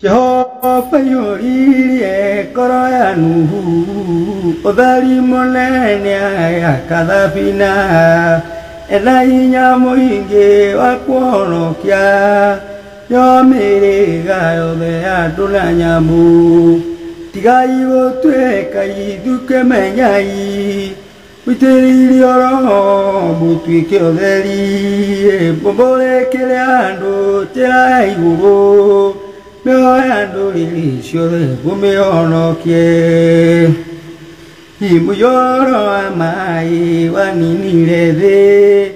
Jehovah yori koroya nuhu odari monenya kadafina elainya moinge wakono kya yo mere gayo de adulanya mu tigai wo tue kai duke menyai Witeri oro butui ke oderi bombole kele ando terai guru Meo ando rilisio de bumeono kie Imuyoro amai wanini rede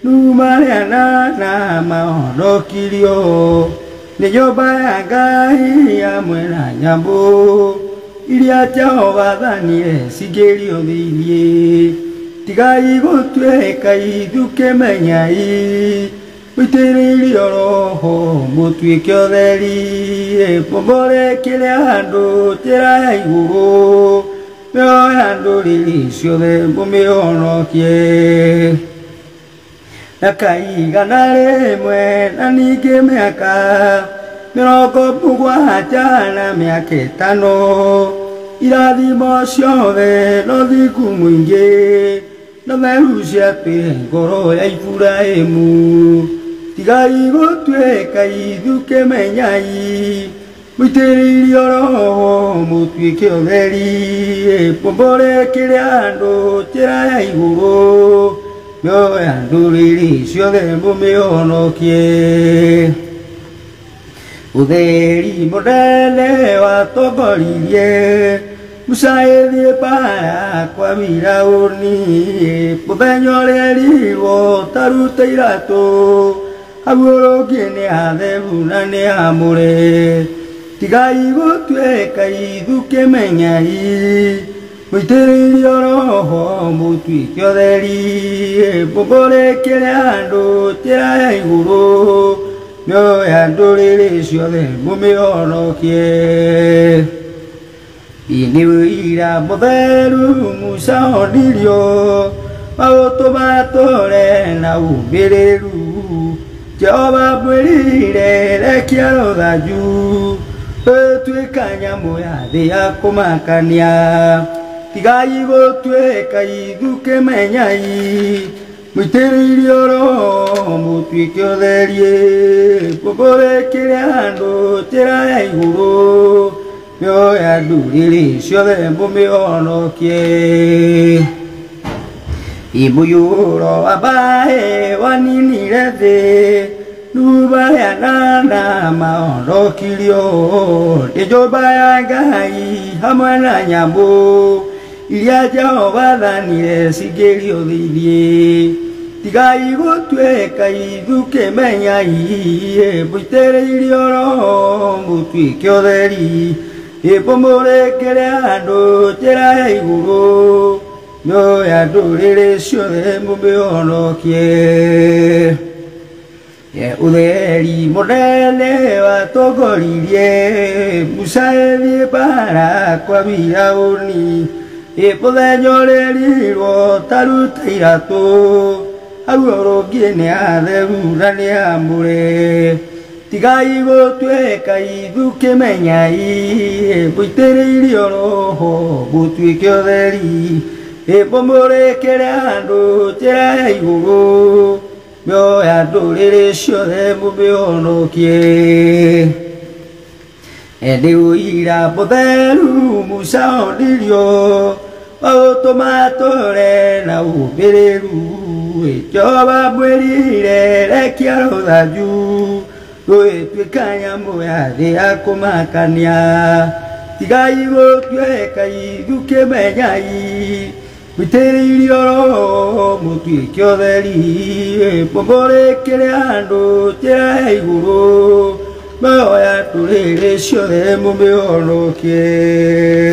Numariana na maono kilio Neyoba agai amuena nyambo Ilia Jehova Daniel sigerio dilie Tigai gotue kai duke menyai Witeri oro mutui kyoderi Pombore kele ando terai guru Meo ando rilisio de bumeono kie Nakai ganare mwe nanike meaka Miroko pugwa jana meaketano Iradi moshove no diku mwinge No merusia te goro ya ifura emu Tigai gotue kai duke menyai Witeri oro mutui kyoderi Pombore kele ando terai guru Meo ando rilisio de bumeono kie Uderi modele wa togoririe Musae de para kwa mira uni Pubenyore riwo tarute irato Aguro kiene ade unane amore Tigai gotue kai duke menyai Witeri oro mutui kyoderi Pombore kele ando terai guru Meo ando rilisio de bumeono kie Iniwira moderu musa onirio Automatore na ubereru Jehova bwerire rekiaro daju Tue kanya moya de akomakania Tigai gotue kai duke menyai Witeri oro mutui kyoderi Pombore kele ando terai guru Meo ando rilisio de bumeono kie Imuyuro abae wanini rede Nubaya nana maono kilio Tejoba agai hamwana nyambo Ilia Jehova Daniel sigerio dilie Tigai gotue kai duke menyai Witeri oro mutui kyoderi Pombore kele ando terai guru Meo ando rilisio de bumeono kie Uderi modele wa togoririe Musae de para kwa mira uni Pobenyore riwo tarute irato Aguro kiene ade unane amore Tigai gotue kai duke menyai Witeri oro mutui kyoderi Pombore kele ando terai guru Meo ando rilisio de bumeono kie Eneuira poderu musa onirio Automatore na ubereru Jehova bwerire rekiaro daju Tue kanya moya de akomakania Tigai gotue kai duke menyai Witeri oro mutui kyoderi Pombore kele ando terai guru Meo ando rilisio de bumeono kie